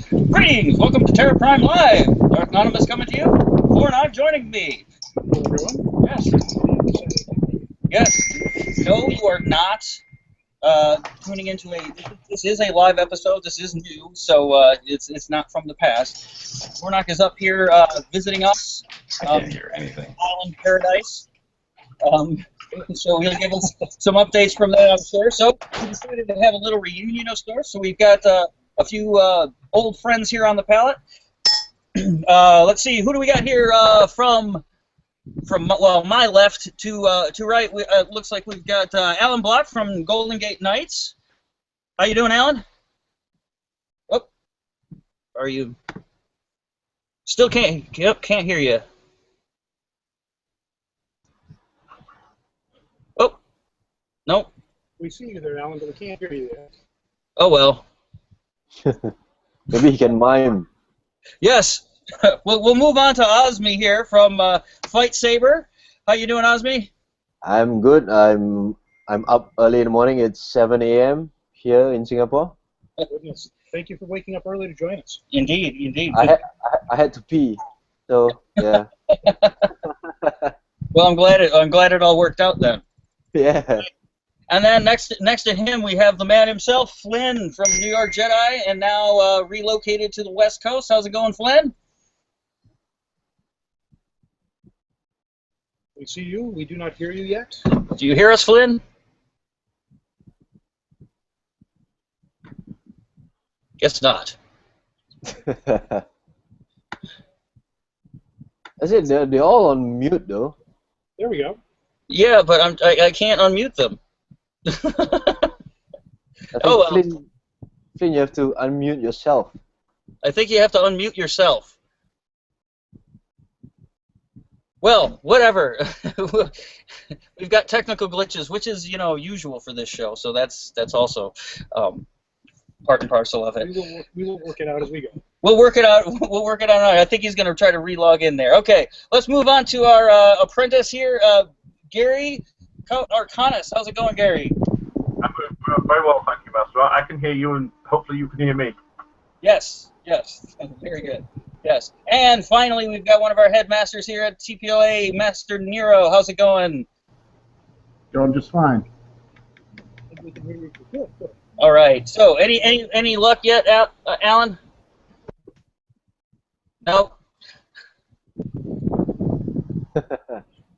Greetings! Welcome to Terra Prime Live! Dark Anonymous coming to you. Fortnite joining me. Hello, everyone. Yes. Yes. No, you are not tuning into a... This is a live episode. This is new, so it's not from the past. Fortnite is up here visiting us. I can't hear anything. Island Paradise. So he'll give us some updates from that, I'm sure. So we decided to have a little reunion of sorts. So we've got a few old friends here on the pallet. Let's see, who do we got here from well, my left to right? Looks like we've got Alan Block from Golden Gate Knights. How you doing, Alan? Oh, are you still can't hear you? Oh, nope. We see you there, Alan, but we can't hear you there. Oh well. Maybe he can mime. Yes. We'll move on to Osme here from Fight Saber. How you doing, Osme? I'm good. I'm up early in the morning. It's 7 a.m. here in Singapore. Goodness. Thank you for waking up early to join us. Indeed, indeed. I had to pee, so yeah. Well, I'm glad it all worked out then. Yeah. And then next to him we have the man himself, Flynn from New York Jedi, and now relocated to the West Coast. How's it going, Flynn? We see you. We do not hear you yet. Do you hear us, Flynn? Guess not. I said they're all on mute though. There we go. Yeah, but I can't unmute them. I think Oh, well. Flynn, you have to unmute yourself. I think you have to unmute yourself. Well, whatever. We've got technical glitches, which is, usual for this show. So that's also part and parcel of it. We will work it out as we go. We'll work it out. We'll work it out. I think he's going to try to relog in there. Okay, let's move on to our apprentice here, Gary Arcanis. How's it going, Gary? I'm very well, thank you, Master. I can hear you, and hopefully you can hear me. Yes, very good. Yes, and finally we've got one of our headmasters here at TPLA, Master Nero. How's it going? Going just fine. We can hear you. Good. All right. So, any luck yet, Alan? No.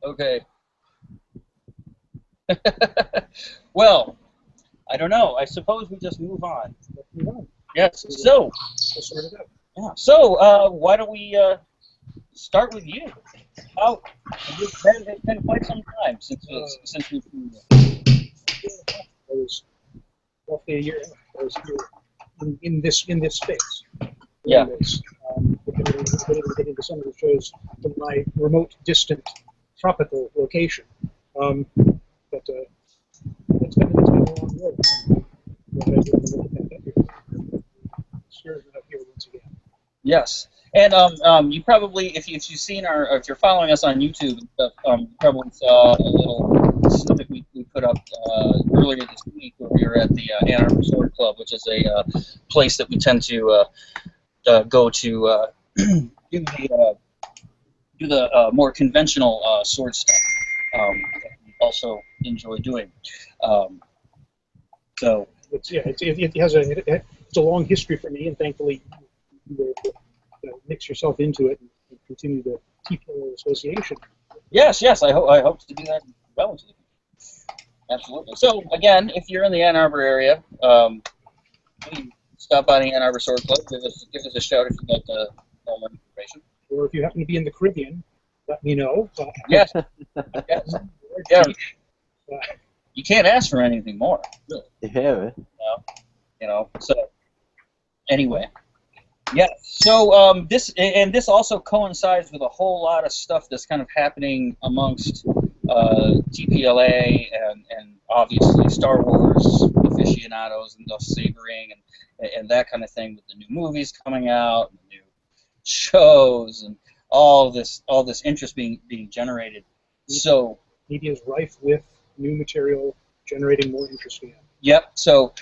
Okay. Well, I don't know. I suppose we just move on. Let's move on. Yes. So. We'll sort it out. Yeah. So, why don't we start with you? It's been quite some time since we've been It was roughly a year. I was here in this space. Yeah. We're getting into some of the shows from my remote, distant, tropical location. But it's been a long road. Here once again. Yes, and you probably, if you've seen if you're following us on YouTube, you probably saw a little snippet we put up earlier this week where we were at the Ann Arbor Sword Club, which is a place that we tend to go to do the more conventional sword stuff. That we also enjoy doing. So. It's a long history for me, and thankfully you mix yourself into it and continue the TPLA association. Yes, I hope to do that relatively. Absolutely. So again, if you're in the Ann Arbor area, please stop by the Ann Arbor Sword Club. Give us a shout if you'd like to know more information. Or if you happen to be in the Caribbean, let me know. Yes. Yes. Yeah. You can't ask for anything more, really. Yeah, man. So anyway, yeah. So this also coincides with a whole lot of stuff that's kind of happening amongst TPLA and obviously Star Wars aficionados and the sabering and that kind of thing, with the new movies coming out, and the new shows, and all this interest being generated. So media is rife with new material generating more interest in it. Yep. So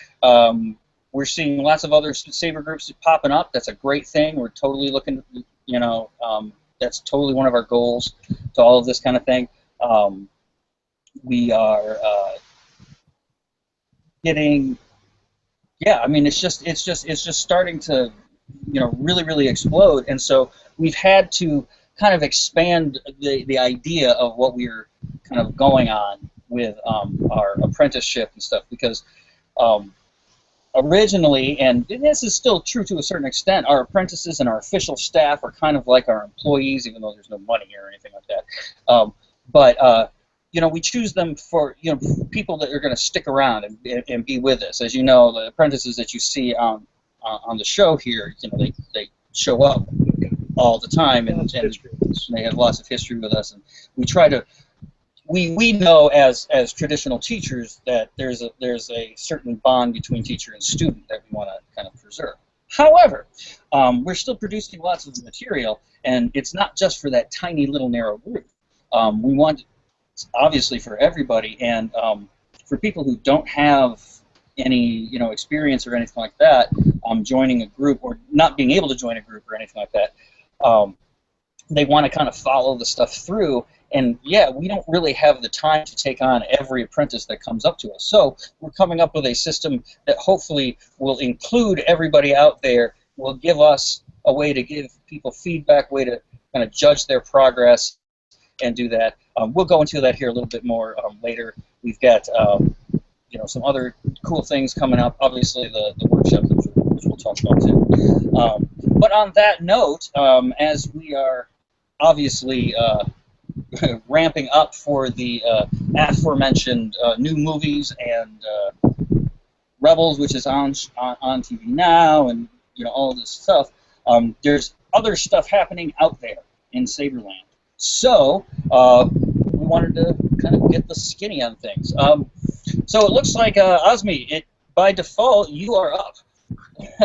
We're seeing lots of other saber groups popping up. That's a great thing. We're totally looking, you know, that's totally one of our goals to all of this kind of thing. We are getting, yeah, I mean, it's just starting to, you know, really explode, and so we've had to kind of expand the idea of what we're kind of going on with our apprenticeship and stuff, because originally, and this is still true to a certain extent, our apprentices and our official staff are kind of like our employees, even though there's no money here or anything like that. But you know, we choose them for, you know, people that are going to stick around and be with us. As you know, the apprentices that you see on the show here, you know, they show up all the time, and they have lots of history with us, and we try to. We know as traditional teachers that there's a certain bond between teacher and student that we want to kind of preserve. However, we're still producing lots of material, and it's not just for that tiny little narrow group. We want, obviously, for everybody, and for people who don't have any, you know, experience or anything like that, joining a group or not being able to join a group or anything like that. They want to kind of follow the stuff through, and yeah, we don't really have the time to take on every apprentice that comes up to us. So we're coming up with a system that hopefully will include everybody out there, will give us a way to give people feedback, way to kind of judge their progress and do that. We'll go into that here a little bit more later. We've got you know, some other cool things coming up, obviously the workshop, which we'll talk about too. But on that note, as we are obviously ramping up for the aforementioned new movies and Rebels, which is on TV now, and you know, all this stuff, there's other stuff happening out there in Saberland. So we wanted to kind of get the skinny on things. So it looks like ahve, by default, you are up.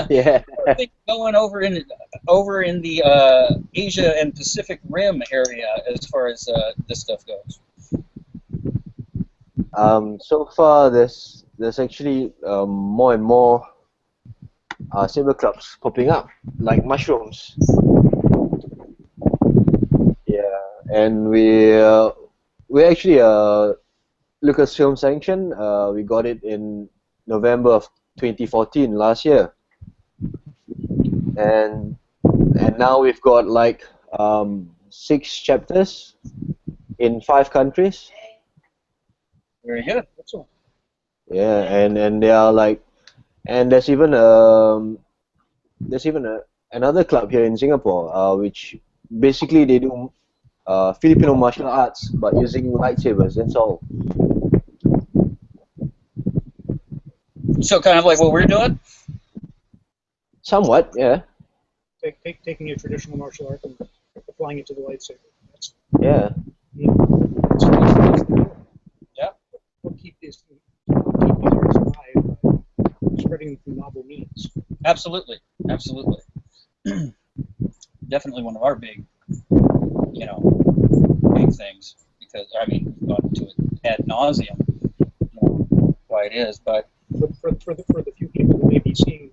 Yeah. I think going over in the Asia and Pacific Rim area as far as this stuff goes. So far, there's actually more and more saber clubs popping up, like mushrooms. Yeah, and we actually Lucasfilm sanction. We got it in November of 2014, last year, and now we've got like 6 chapters in 5 countries. Very good. Yeah, and they are like, and there's even another club here in Singapore, which basically they do Filipino martial arts, but using lightsabers. That's all. So kind of like what we're doing? Somewhat, yeah. Taking a traditional martial art and applying it to the lightsaber. That's, Yeah. Yeah. We'll keep these arts alive by spreading them through novel means. Absolutely. Absolutely. Definitely one of our big, you know, big things, because I mean, we've gone into it ad nauseum, you know, why it is, but for the few people who may be seeing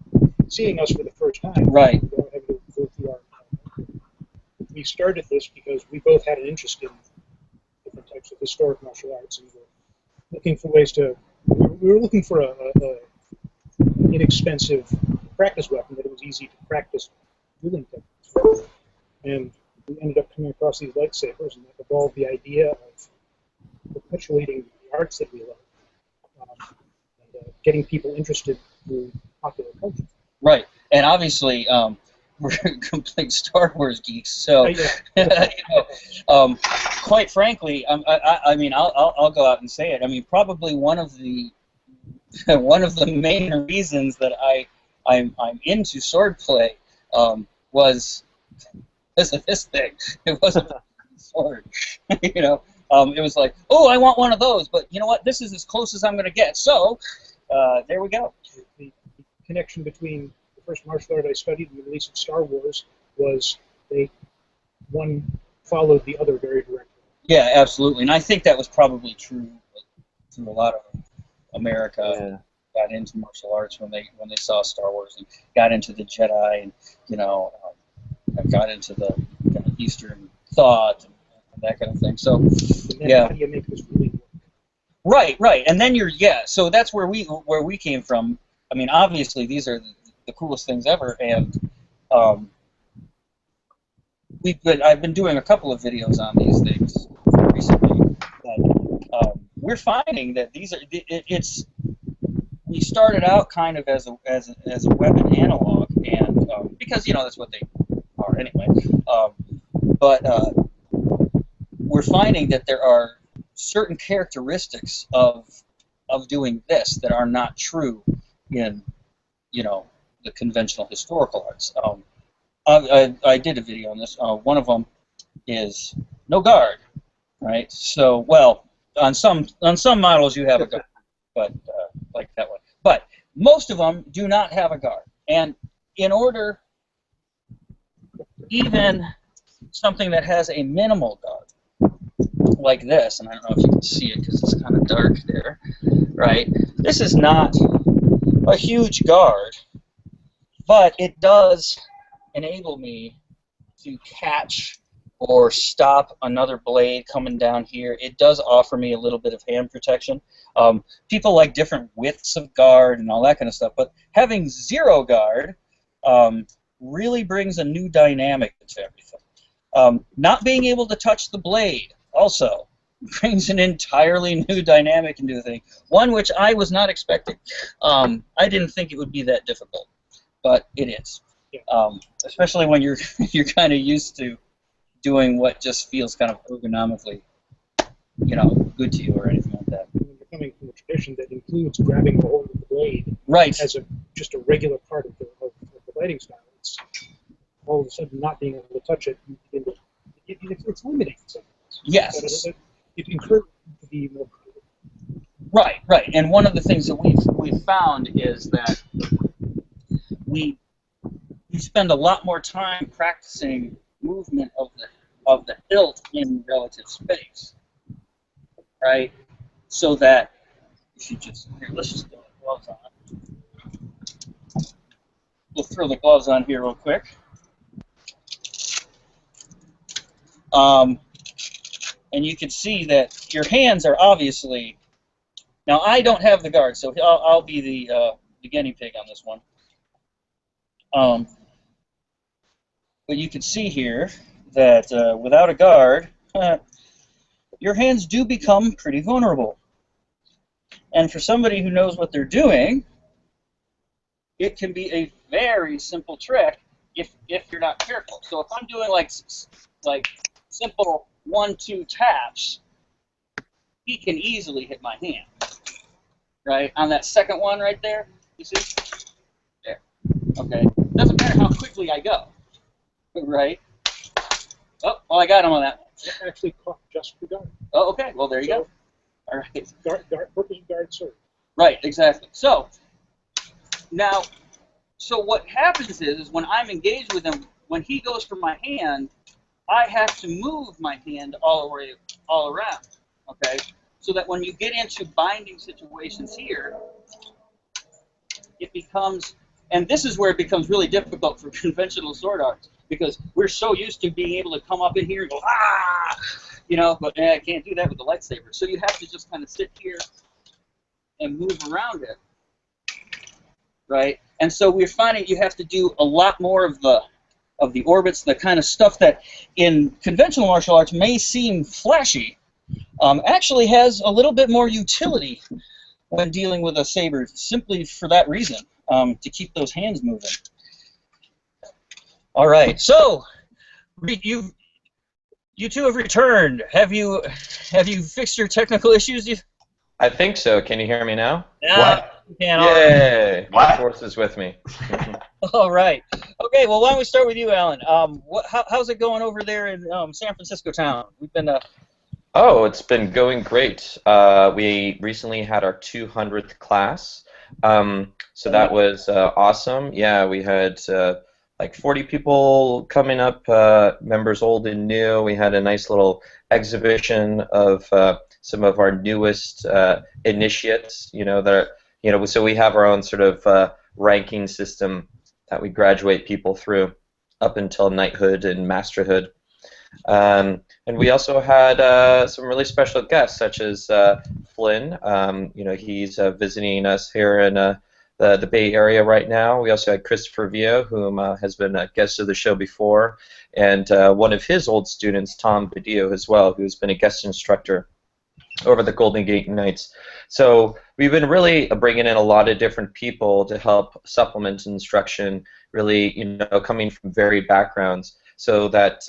us for the first time, right. We started this because we both had an interest in different types of historic martial arts, and we were looking for ways to. We were looking for a inexpensive practice weapon that it was easy to practice dueling techniques with. And we ended up coming across these lightsabers, and that evolved the idea of perpetuating the arts that we love, and getting people interested in popular culture. Right, and obviously we're complete Star Wars geeks, so you know, quite frankly, I mean, I'll go out and say it. I mean, probably one of the main reasons that I'm into swordplay was this thing. It wasn't a sword, you know. It was like, oh, I want one of those, but you know what? This is as close as I'm going to get. So there we go. The connection between the first martial art I studied and the release of Star Wars was one followed the other very directly. Yeah, absolutely, and I think that was probably true to a lot of America got into martial arts when they saw Star Wars and got into the Jedi and got into the kind of Eastern thought and that kind of thing. So How do you make this really work? Right, and then so that's where we came from. I mean, obviously these are the coolest things ever, and I've been doing a couple of videos on these things recently, but we're finding that these are we started out kind of as a weapon analog, and because that's what they are anyway, but we're finding that there are certain characteristics of doing this that are not true in the conventional historical arts. I did a video on this. One of them is no guard, right? So, well, on some models you have a guard, but like that one. But most of them do not have a guard, and in order, even something that has a minimal guard, like this, and I don't know if you can see it because it's kind of dark there, right? This is not a huge guard, but it does enable me to catch or stop another blade coming down here. It does offer me a little bit of hand protection. People like different widths of guard and all that kind of stuff, but having zero guard really brings a new dynamic to everything. Not being able to touch the blade also brings an entirely new dynamic into the thing, one which I was not expecting. I didn't think it would be that difficult, but it is. Especially when you're kind of used to doing what just feels kind of ergonomically, good to you or anything like that. When you're coming from a tradition that includes grabbing the hold of the blade as just a regular part of the fighting style, it's all of a sudden not being able to touch it. It's limiting. Yes. It encourages you to be more creative. Right. And one of the things that we've found is that we spend a lot more time practicing movement of the hilt in relative space, right? So that if you let's just throw the gloves on. We'll throw the gloves on here real quick. And you can see that your hands are obviously. Now I don't have the guard, so I'll be the guinea pig on this one. But you can see here that without a guard, your hands do become pretty vulnerable. And for somebody who knows what they're doing, it can be a very simple trick if you're not careful. So if I'm doing like simple 1-2 taps, he can easily hit my hand. Right? On that second one right there, you see? There. Okay. Doesn't matter how quickly I go. Right? Oh, well, I got him on that. It actually caught just for guard. Oh, okay. Well, there you go. All right. Purpose of guard serve. Right, exactly. So, now, what happens is when I'm engaged with him, when he goes for my hand, I have to move my hand all around, okay? So that when you get into binding situations here, it becomes, and this is where it becomes really difficult for conventional sword arts, because we're so used to being able to come up in here and go, but I can't do that with the lightsaber. So you have to just kind of sit here and move around it, right? And so we're finding you have to do a lot more of the orbits, the kind of stuff that in conventional martial arts may seem flashy, actually has a little bit more utility when dealing with a saber, simply for that reason, to keep those hands moving. All right, so you two have returned. Have you fixed your technical issues? I think so. Can you hear me now? Yeah. Yay! My force is with me. All right. Okay. Well, why don't we start with you, Alan? How's it going over there in San Francisco town? We've been. Oh, it's been going great. We recently had our 200th class, so that was awesome. Yeah, we had like 40 people coming up, members old and new. We had a nice little exhibition of some of our newest initiates, that You know, so we have our own sort of ranking system that we graduate people through up until knighthood and masterhood. And we also had some really special guests, such as Flynn. You know, he's visiting us here in the Bay Area right now. We also had Christopher Villa, whom has been a guest of the show before, and one of his old students, Tom Badillo, as well, who's been a guest instructor over the Golden Gate Knights. So we've been really bringing in a lot of different people to help supplement instruction, really, you know, coming from varied backgrounds, so that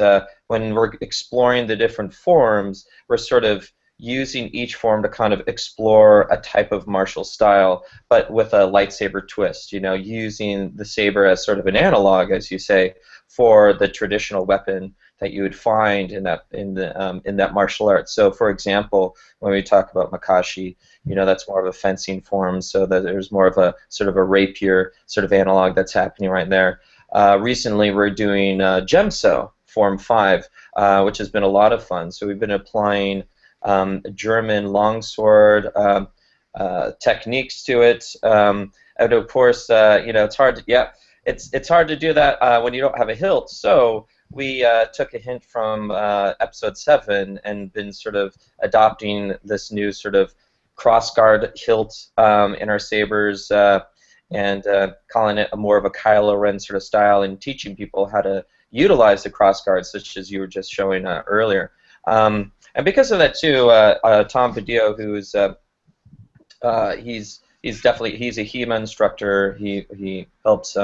when we're exploring the different forms, we're sort of using each form to kind of explore a type of martial style, but with a lightsaber twist, you know, using the saber as sort of an analog, as you say, for the traditional weapon that you would find in that martial art. So, for example, when we talk about Makashi, you know, that's more of a fencing form, so that there's more of a sort of a rapier sort of analog that's happening right there. Recently, we're doing Gemso, Form 5, which has been a lot of fun. So we've been applying German longsword techniques to it, and of course, you know, it's hard to, it's hard to do that when you don't have a hilt. So we took a hint from episode 7 and been sort of adopting this new sort of crossguard hilt in our sabers, and calling it more of a Kylo Ren sort of style, and teaching people how to utilize the crossguards, such as you were just showing earlier. And because of that too, Tom Padillo, who's he's a HEMA instructor. He helps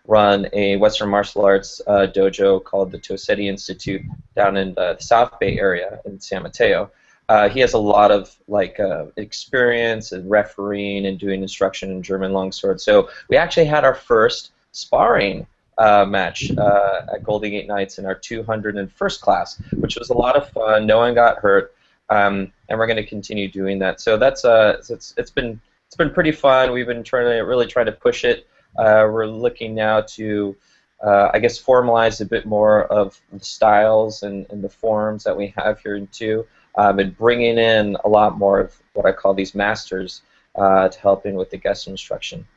run a Western martial arts dojo called the Tosetti Institute down in the South Bay area in San Mateo. He has a lot of experience in refereeing and doing instruction in German longsword. So we actually had our first sparring match at Golden Gate Knights in our 201st class, which was a lot of fun. No one got hurt, and we're going to continue doing that. So that's it's been pretty fun. We've been really trying to push it. We're looking now to I guess formalize a bit more of the styles and the forms that we have here too, and bringing in a lot more of what I call these masters to help in with the guest instruction.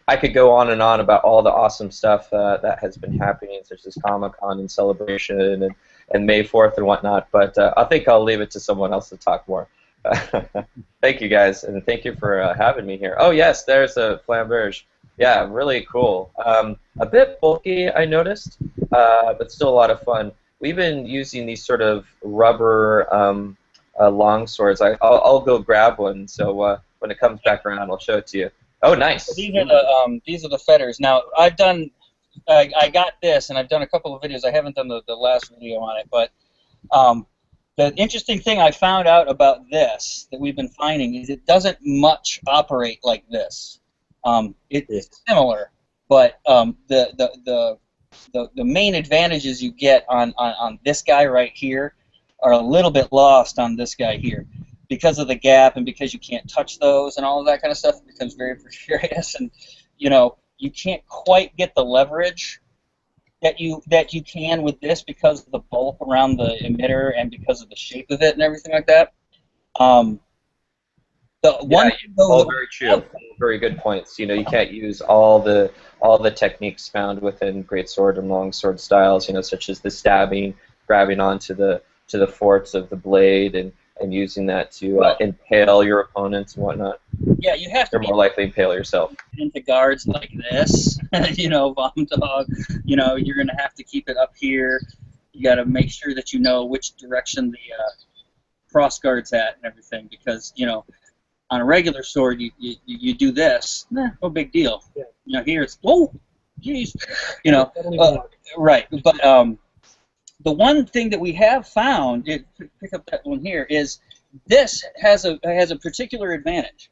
I could go on and on about all the awesome stuff that has been happening, such as Comic-Con and Celebration and May 4th and whatnot, but I think I'll leave it to someone else to talk more. Thank you, guys, and thank you for having me here. Oh, yes, there's a flamberge. Yeah, really cool. A bit bulky, I noticed, but still a lot of fun. We've been using these sort of rubber long swords. I'll go grab one, so when it comes back around, I'll show it to you. Oh, nice. These are the fetters. Now, I got this, and I've done a couple of videos. I haven't done the last video on it, but the interesting thing I found out about this that we've been finding is it doesn't much operate like this. It's similar, but the main advantages you get on this guy right here are a little bit lost on this guy here. Because of the gap and because you can't touch those and all of that kind of stuff, it becomes very precarious, and you know, you can't quite get the leverage that you can with this because of the bulk around the emitter and because of the shape of it and everything like that. All very true. Very good points. You know, you can't use all the techniques found within greatsword and longsword styles. You know, such as the stabbing, grabbing onto the forts of the blade, and using that to impale your opponents and whatnot. Yeah, you have to. You're more likely to impale yourself. Into guards like this, you know, bomb dog. You know, you're gonna have to keep it up here. You got to make sure that you know which direction the cross guard's at and everything, because you know, on a regular sword, you do this, no big deal. Yeah. You know, here it's geez, you know, right, but the one thing that we have found, pick up that one here, is this has a particular advantage.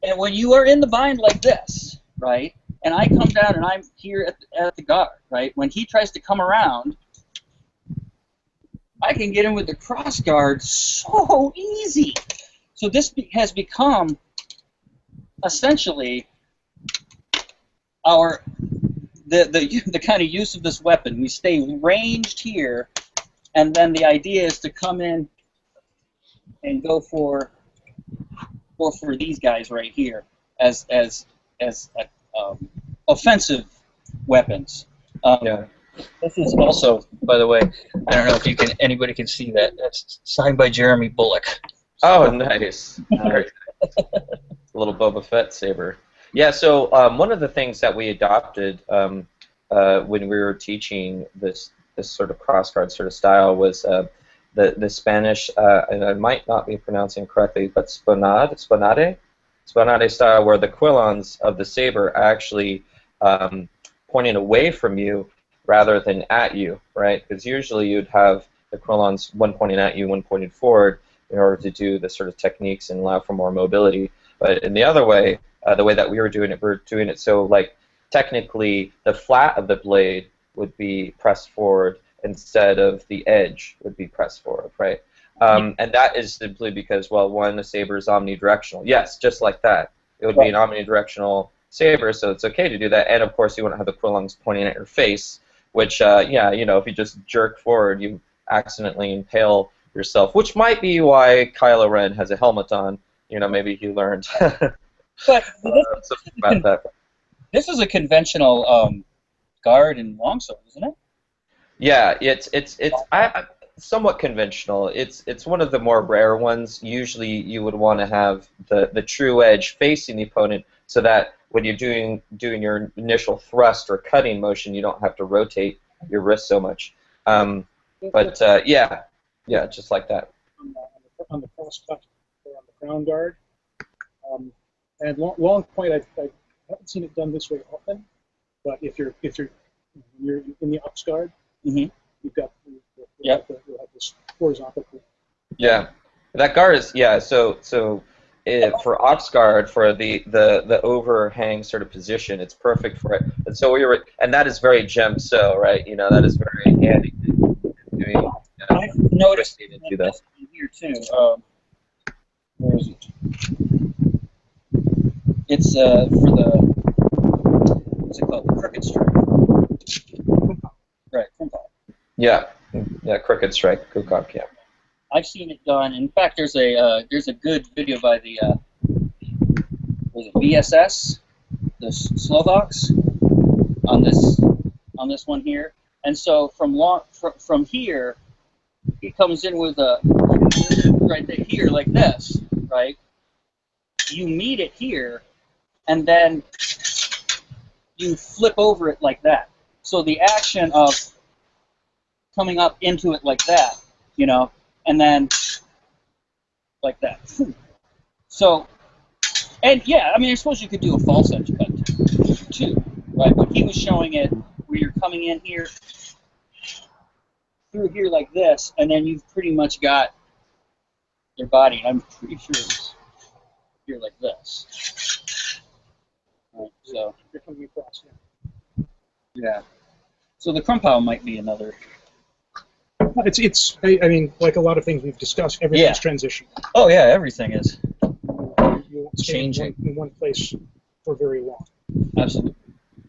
And when you are in the bind like this, right, and I come down and I'm here at the guard, right, when he tries to come around, I can get him with the cross guard so easy. So this has become essentially the kind of use of this weapon. We stay ranged here, and then the idea is to come in and go for these guys right here. as offensive weapons. Yeah. This is also, by the way, I don't know if anybody can see that. That's signed by Jeremy Bullock. Oh, nice. Very nice. A little Boba Fett saber. Yeah. So one of the things that we adopted when we were teaching this sort of crossguard sort of style was the Spanish, and I might not be pronouncing it correctly, but sponade style, where the quillons of the saber are actually pointing away from you rather than at you, right? Because usually you'd have the quillons one pointing at you, one pointed forward, in order to do the sort of techniques and allow for more mobility. But in the other way, the way that we were doing it so like technically the flat of the blade would be pressed forward instead of the edge would be pressed forward, right? And that is simply because, well, one, the saber is omnidirectional. Yes, just like that. It would be an omnidirectional saber, so it's okay to do that. And of course, you wouldn't have the quillons pointing at your face, which, yeah, you know, if you just jerk forward, you accidentally impale yourself, which might be why Kylo Ren has a helmet on. You know, maybe he learned But something about that. this is a conventional guard and longsword, isn't it? Yeah, it's somewhat conventional. It's one of the more rare ones. Usually, you would want to have the true edge facing the opponent, so that when you're doing your initial thrust or cutting motion, you don't have to rotate your wrist so much. But yeah, just like that. On the cross cut or on the crown guard. And long point, I haven't seen it done this way often, but if you're in the ox guard, you've got you'll have this horizontal. Yeah, that guard is So for ox guard, for the overhang sort of position, it's perfect for it. And so and that is very gem so, right? You know, that is very handy. I've noticed it here too. Where is it? It's for the what's it called? The crooked strike. Right, Kumpal. Yeah, crooked strike, Kukok, yeah. I've seen it done. In fact, there's a good video by the was it VSS, the Slovaks, on this one here. And so from here, he comes in with a right there, here like this, right? You meet it here, and then you flip over it like that. So the action of coming up into it like that, you know, and then like that. So, and yeah, I mean, I suppose you could do a false edge cut too, right? But he was showing it where you're coming in here, through here like this, and then you've pretty much got their body. I'm pretty sure it's here like this. Right, so You're coming across. yeah. So the Krumpau might be another. It's. I mean, like a lot of things we've discussed, everything's transition. Oh yeah, everything is You won't stay changing in one place for very long. absolutely.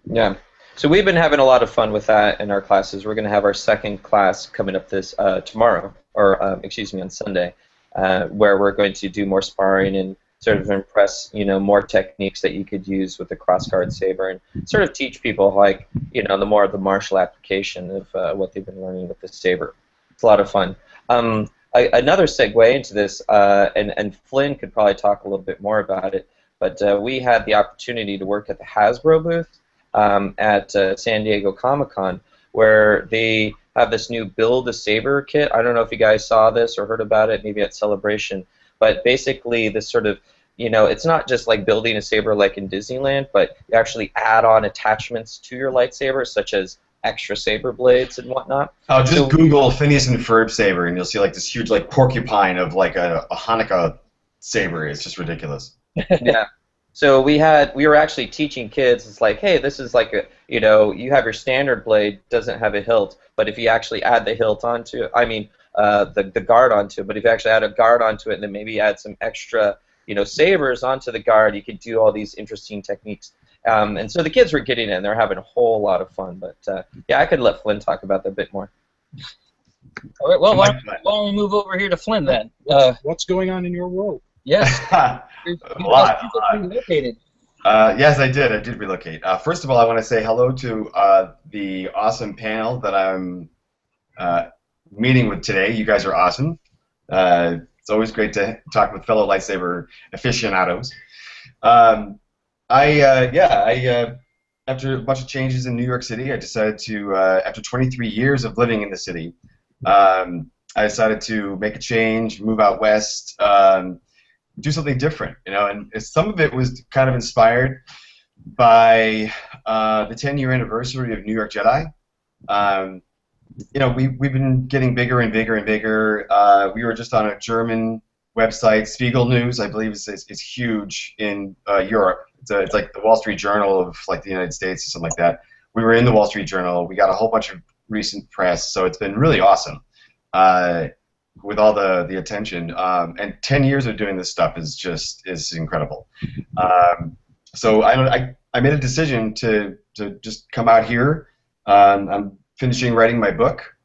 Yeah. So we've been having a lot of fun with that in our classes. We're going to have our second class coming up this tomorrow, or excuse me, on Sunday, where we're going to do more sparring and sort of impress, you know, more techniques that you could use with the crossguard saber, and sort of teach people, like, you know, the more of the martial application of what they've been learning with the saber. It's a lot of fun. Another segue into this, and Flynn could probably talk a little bit more about it, but we had the opportunity to work at the Hasbro booth at San Diego Comic-Con, where they have this new Build a Saber kit. I don't know if you guys saw this or heard about it, maybe at Celebration, but basically this sort of, you know, it's not just like building a saber like in Disneyland, but you actually add on attachments to your lightsaber, such as extra saber blades and whatnot. Oh, just Google Phineas and Ferb saber, and you'll see like this huge like porcupine of like a Hanukkah saber. It's just ridiculous. Yeah. So we were actually teaching kids. It's like, hey, this is like a, you know, you have your standard blade, doesn't have a hilt, but if you actually add the hilt onto it, I mean, the guard onto it, but if you actually add a guard onto it, and then maybe add some extra, you know, sabers onto the guard, you could do all these interesting techniques. And so the kids were getting in; they're having a whole lot of fun. But yeah, I could let Flynn talk about that a bit more. All right. Well, why don't we move over here to Flynn then? What's going on in your world? Yes. A lot. Located. Yes, I did. I did relocate. First of all, I want to say hello to the awesome panel that I'm uh, meeting with today. You guys are awesome. It's always great to talk with fellow lightsaber aficionados. Um, after a bunch of changes in New York City, I decided to, after 23 years of living in the city, I decided to make a change, move out west, do something different, and some of it was kind of inspired by the 10-year anniversary of New York Jedi. Um, we've been getting bigger and bigger and bigger. We were just on a German website, Spiegel News, I believe is huge in Europe. It's like the Wall Street Journal of like the United States or something like that. We were in the Wall Street Journal. We got a whole bunch of recent press, so it's been really awesome with all the attention. And 10 years of doing this stuff is incredible. So I made a decision to just come out here. I'm finishing writing my book,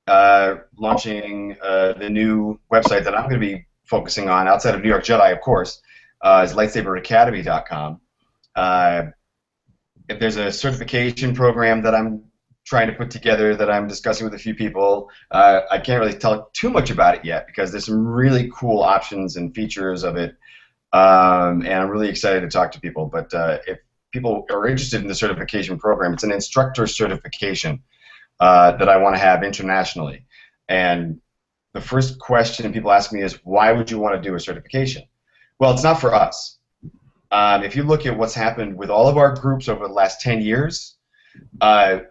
launching the new website that I'm going to be focusing on outside of New York Jedi, of course, is lightsaberacademy.com. If there's a certification program that I'm trying to put together that I'm discussing with a few people. I can't really tell too much about it yet because there's some really cool options and features of it, and I'm really excited to talk to people. But if people are interested in the certification program, it's an instructor certification that I want to have internationally. And the first question people ask me is, why would you want to do a certification? Well, it's not for us. If you look at what's happened with all of our groups over the last 10 years, there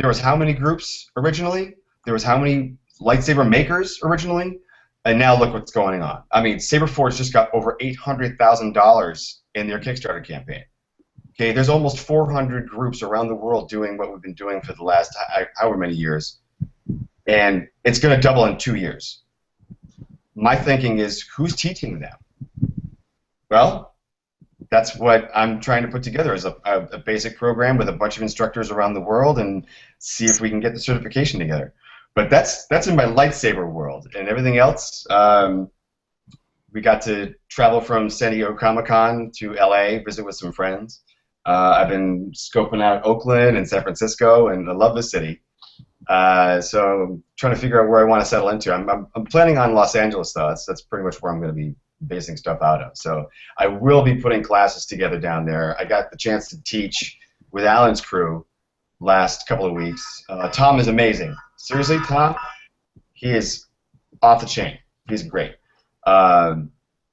was how many groups originally? There was how many lightsaber makers originally? And now look what's going on. I mean, Saberforge just got over $800,000 in their Kickstarter campaign. Okay, there's almost 400 groups around the world doing what we've been doing for the last however many years. And it's going to double in 2 years. My thinking is, who's teaching them? Well, that's what I'm trying to put together, is a basic program with a bunch of instructors around the world and see if we can get the certification together. But that's in my lightsaber world. And everything else, we got to travel from San Diego Comic-Con to LA, visit with some friends. I've been scoping out Oakland and San Francisco, and I love the city. So I'm trying to figure out where I want to settle into. I'm planning on Los Angeles, though. That's pretty much where I'm going to be basing stuff out of. So I will be putting classes together down there. I got the chance to teach with Alan's crew last couple of weeks. Tom is amazing. Seriously, Tom, he is off the chain. He's great.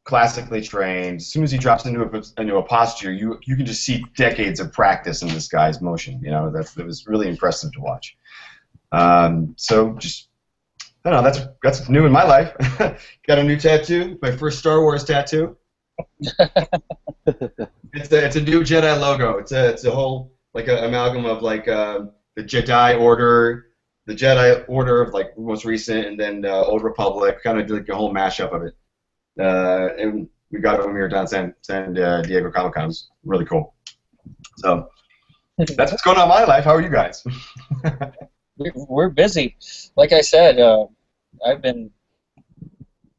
Classically trained. As soon as he drops into a posture, you can just see decades of practice in this guy's motion. You know, it was really impressive to watch. So just, I don't know, that's new in my life. Got a new tattoo, my first Star Wars tattoo. It's a new Jedi logo. It's a whole like an amalgam of like the Jedi Order of like most recent, and then Old Republic, kind of like a whole mashup of it. And we got it when we were down San Diego Comic-Con. It was really cool. So that's what's going on in my life. How are you guys? We're busy. Like I said, I've been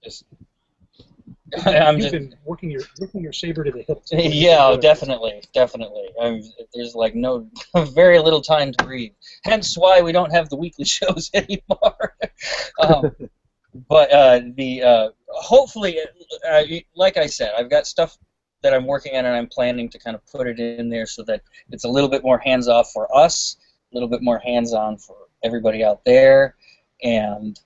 just. You've been working your saber to the hilt. Yeah, definitely. There's like very little time to breathe. Hence why we don't have the weekly shows anymore. But hopefully, like I said, I've got stuff that I'm working on, and I'm planning to kind of put it in there so that it's a little bit more hands-off for us, a little bit more hands-on for everybody out there, and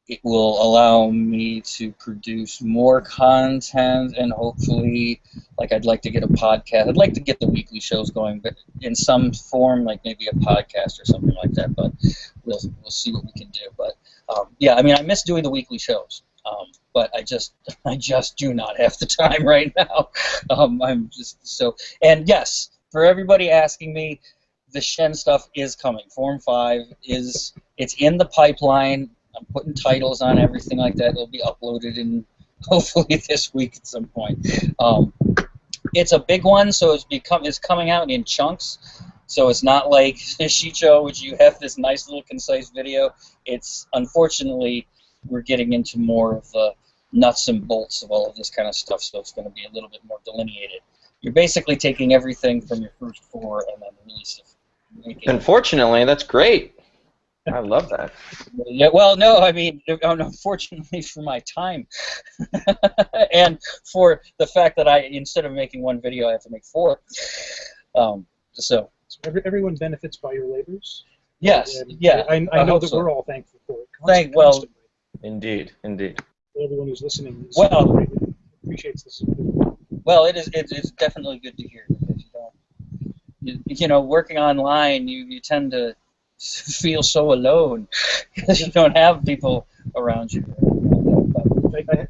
it will allow me to produce more content, and hopefully, like, I'd like to get a podcast. I'd like to get the weekly shows going, but in some form, like maybe a podcast or something like that. But we'll see what we can do. But yeah, I mean, I miss doing the weekly shows, but I just do not have the time right now. I'm just so. And yes, for everybody asking me, the Shen stuff is coming. Form 5 it's in the pipeline. I'm putting titles on everything like that. It'll be uploaded in hopefully this week at some point. It's a big one, so it's coming out in chunks. So it's not like Shicho, which you have this nice little concise video. It's unfortunately we're getting into more of the nuts and bolts of all of this kind of stuff, so it's going to be a little bit more delineated. You're basically taking everything from your first 4 and then really Unfortunately, that's great. I love that. Yeah, well, no, I mean, unfortunately for my time, and for the fact that instead of making 1 video, I have to make 4. So everyone benefits by your labors. Yes, And yeah. I know that so. we're all thankful for it. Constantly. Indeed. Everyone who's listening appreciates this. Well, it's definitely good to hear, because you know, working online, you tend to feel so alone because you don't have people around you.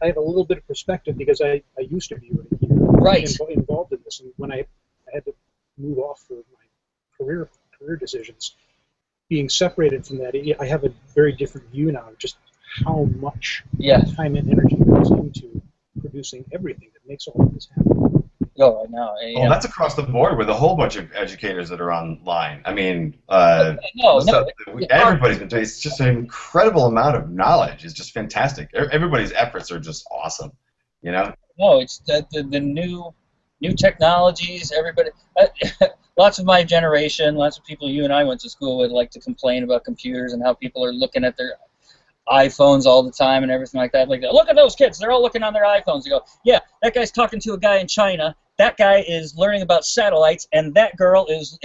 I have a little bit of perspective because I used to be involved in this, and when I had to move off for my career decisions, being separated from that, I have a very different view now of just how much time and energy goes into producing everything that makes all of this happen. Oh, I know. Oh, that's across the board with a whole bunch of educators that are online. I mean, everybody's been doing. It's just an incredible amount of knowledge. It's just fantastic. Everybody's efforts are just awesome. You know. No, it's the new technologies. Everybody, lots of my generation, lots of people you and I went to school with, like to complain about computers and how people are looking at their iPhones all the time and everything like that. Like, look at those kids; they're all looking on their iPhones. You go, yeah, that guy's talking to a guy in China. That guy is learning about satellites, and that girl is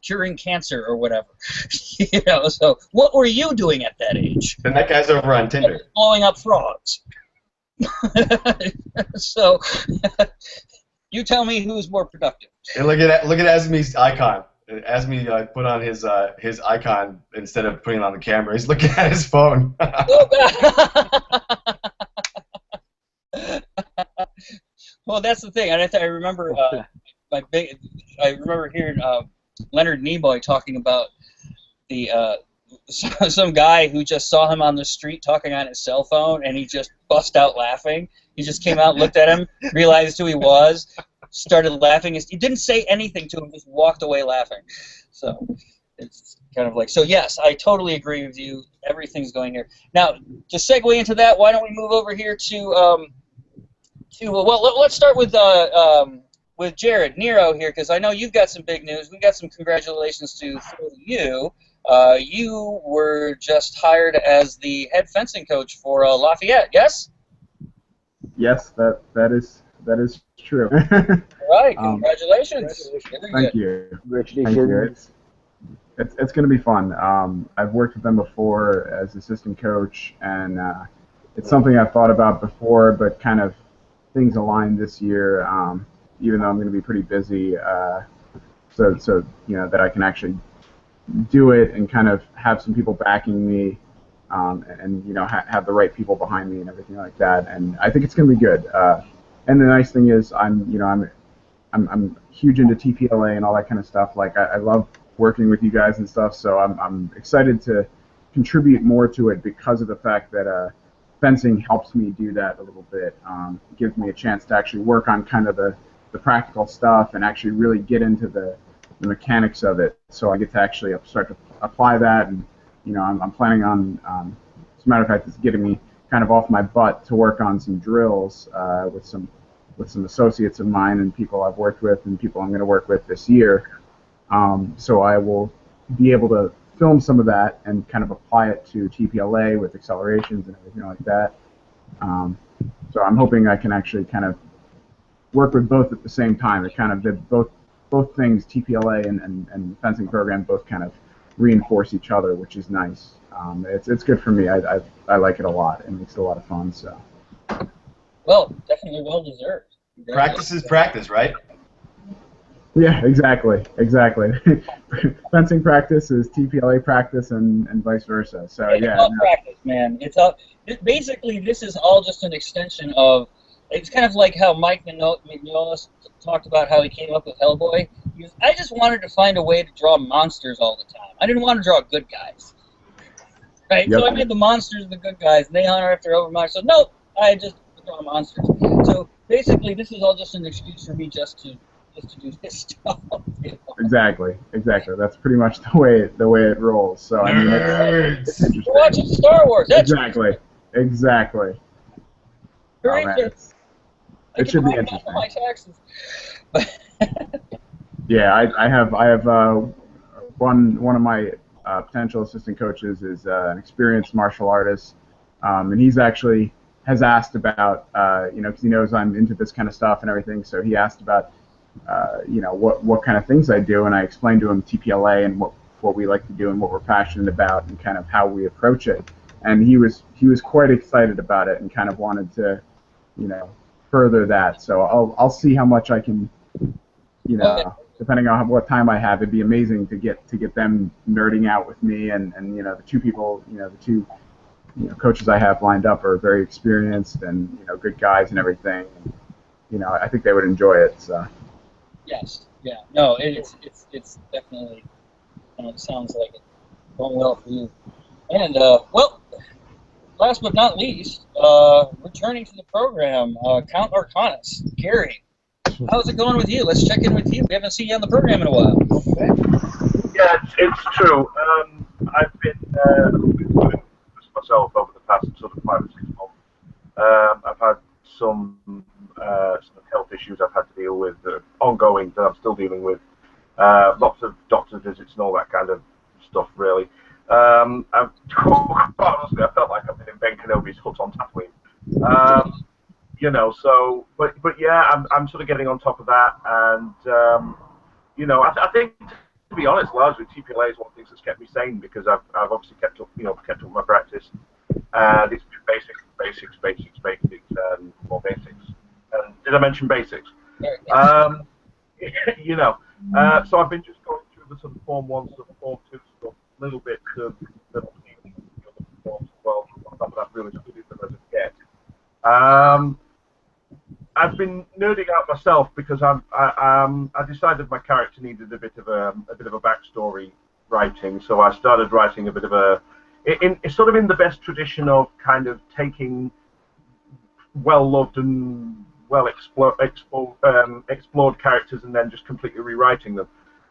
curing cancer or whatever. You know. So, what were you doing at that age? And that guy's over on Tinder. Blowing up frogs. So, you tell me who's more productive. And look at Asmi's icon. Asmi put on his icon instead of putting it on the camera. He's looking at his phone. Well, that's the thing. I remember I remember hearing Leonard Nimoy talking about some guy who just saw him on the street talking on his cell phone, and he just bust out laughing. He just came out, looked at him, realized who he was, started laughing. He didn't say anything to him, just walked away laughing. So it's kind of like, so yes, I totally agree with you. Everything's going here. Now, to segue into that, why don't we move over here to well, let's start with Jared Nero here, because I know you've got some big news. We've got some congratulations to you. You were just hired as the head fencing coach for Lafayette, yes? Yes, that is true. All right, congratulations. Thank you. Congratulations. It's going to be fun. I've worked with them before as assistant coach, and it's something I've thought about before, but kind of things aligned this year, even though I'm going to be pretty busy, so you know, that I can actually do it and kind of have some people backing me, and you know, have the right people behind me and everything like that. And I think it's going to be good. And the nice thing is, I'm huge into TPLA and all that kind of stuff. Like I love working with you guys and stuff. So I'm excited to contribute more to it because of the fact that fencing helps me do that a little bit. It gives me a chance to actually work on kind of the practical stuff and actually really get into the mechanics of it. So I get to actually start to apply that, and you know, I'm planning on, as a matter of fact, it's getting me kind of off my butt to work on some drills with some associates of mine and people I've worked with and people I'm going to work with this year. So I will be able to film some of that and kind of apply it to TPLA with accelerations and everything like that. So I'm hoping I can actually kind of work with both at the same time. It kind of both things, TPLA and fencing program, both kind of reinforce each other, which is nice. It's good for me. I like it a lot. It makes it a lot of fun. So. Well, definitely well deserved. Practice is practice, right? Yeah, exactly. Fencing practice is TPLA practice, and vice versa. So it's all practice, man. Basically, this is all just an extension of. It's kind of like how Mike Mignola talked about how he came up with Hellboy. I just wanted to find a way to draw monsters all the time. I didn't want to draw good guys. Right? Yep. So I made the monsters the good guys, and they hunter after over monsters. So nope, I just draw monsters. So basically, this is all just an excuse for me just to do this stuff. You know? Exactly. That's pretty much the way it rolls. So I mean, it's interesting. We're watching Star Wars. That's exactly. It should be interesting. My taxes. Yeah, I have one of my potential assistant coaches is an experienced martial artist, and he's actually has asked about because he knows I'm into this kind of stuff and everything, so he asked about what kind of things I do, and I explained to him TPLA and what we like to do and what we're passionate about and kind of how we approach it, and he was quite excited about it and kind of wanted to further that. So I'll see how much I can depending on what time I have. It'd be amazing to get them nerding out with me, and the two people, the two coaches I have lined up are very experienced and good guys and everything. And, I think they would enjoy it. So. Yes. Yeah. No. It's definitely. It sounds like it going well for you. And well, last but not least, returning to the program, Count Arcanus, Gary. How's it going with you? Let's check in with you. We haven't seen you on the program in a while. Yeah, it's true. I've been doing this myself over the past sort of 5 or 6 months. I've had some health issues I've had to deal with, ongoing, that I'm still dealing with. Lots of doctor visits and all that kind of stuff, really. Honestly, I felt like I've been in Ben Kenobi's hut on Tatooine. So, but yeah, I'm sort of getting on top of that, and I think, to be honest, largely TPLA is one of the things that's kept me sane, because I've obviously kept up my practice, and it's basics, and more basics. And did I mention basics? So I've been just going through the sort of Form 1 stuff, Form 2 stuff, little bits of the forms as well. On top of that, really studied them as of yet. I've been nerding out myself because I decided my character needed a bit of a backstory writing, so I started writing a bit of it's sort of in the best tradition of kind of taking well-loved and explored characters and then just completely rewriting them.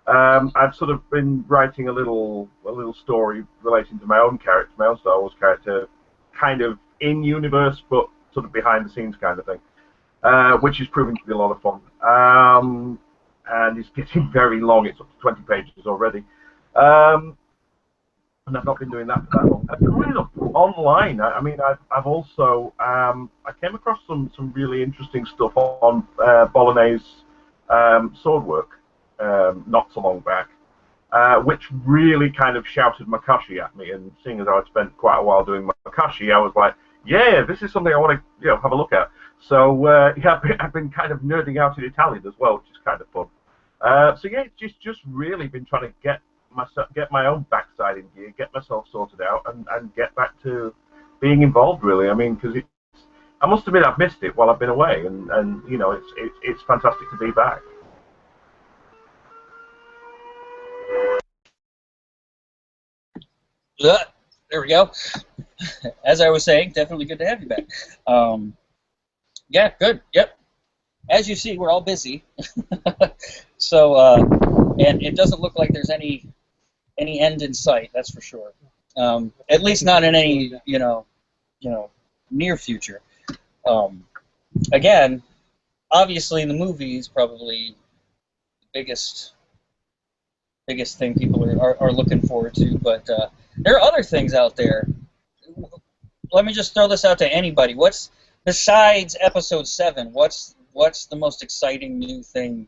I've sort of been writing a little story relating to my own character, my own Star Wars character, kind of in universe, but sort of behind the scenes kind of thing, which is proving to be a lot of fun. And it's getting very long. It's up to 20 pages already. And I've not been doing that for that long. I've been reading up online. I mean, I've also I came across some really interesting stuff on Bolognese swordwork not so long back, which really kind of shouted Makashi at me. And seeing as I'd spent quite a while doing Makashi, I was like, yeah, this is something I want to have a look at. So yeah, I've been kind of nerding out in Italian as well, which is kind of fun. So yeah, it's just really been trying to get my own backside in gear, get myself sorted out, and get back to being involved, really. I mean, because I must admit I've missed it while I've been away, and it's fantastic to be back. There we go. As I was saying, definitely good to have you back. Yeah, good. Yep. As you see, we're all busy. So, and it doesn't look like there's any end in sight. That's for sure. At least not in any near future. Again, obviously, the movie is probably the biggest thing people are looking forward to. But there are other things out there. Let me just throw this out to anybody. What's besides Episode 7? What's the most exciting new thing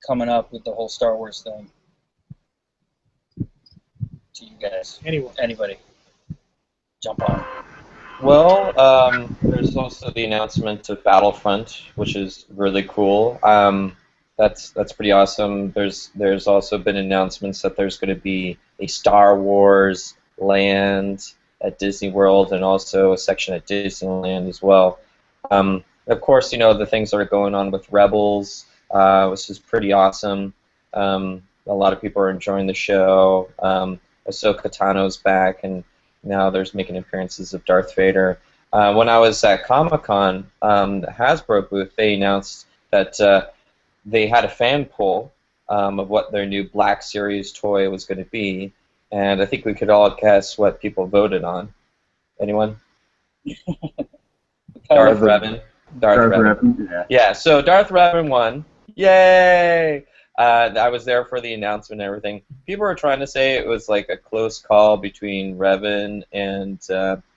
coming up with the whole Star Wars thing? To you guys. Anybody. Jump on. Well, there's also the announcement of Battlefront, which is really cool. That's pretty awesome. There's also been announcements that there's going to be a Star Wars land at Disney World and also a section at Disneyland as well. Of course, the things that are going on with Rebels, which is pretty awesome. A lot of people are enjoying the show. Ahsoka Tano's back, and now there's making appearances of Darth Vader. When I was at Comic-Con, the Hasbro booth, they announced that they had a fan poll of what their new Black Series toy was going to be, and I think we could all guess what people voted on. Anyone? Darth Revan. Darth Revan. Yeah. Yeah, so Darth Revan won. Yay! I was there for the announcement and everything. People were trying to say it was like a close call between Revan and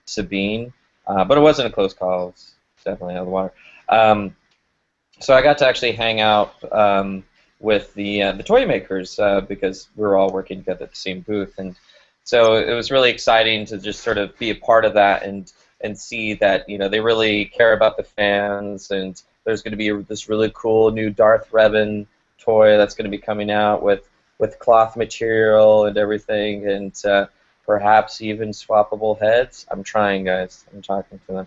Sabine, but it wasn't a close call. It was definitely out of the water. So I got to actually hang out with the toy makers because we were all working together at the same booth, and so it was really exciting to just sort of be a part of that and see that they really care about the fans, and there's going to be this really cool new Darth Revan toy that's going to be coming out with cloth material and everything, and perhaps even swappable heads. I'm trying, guys. I'm talking to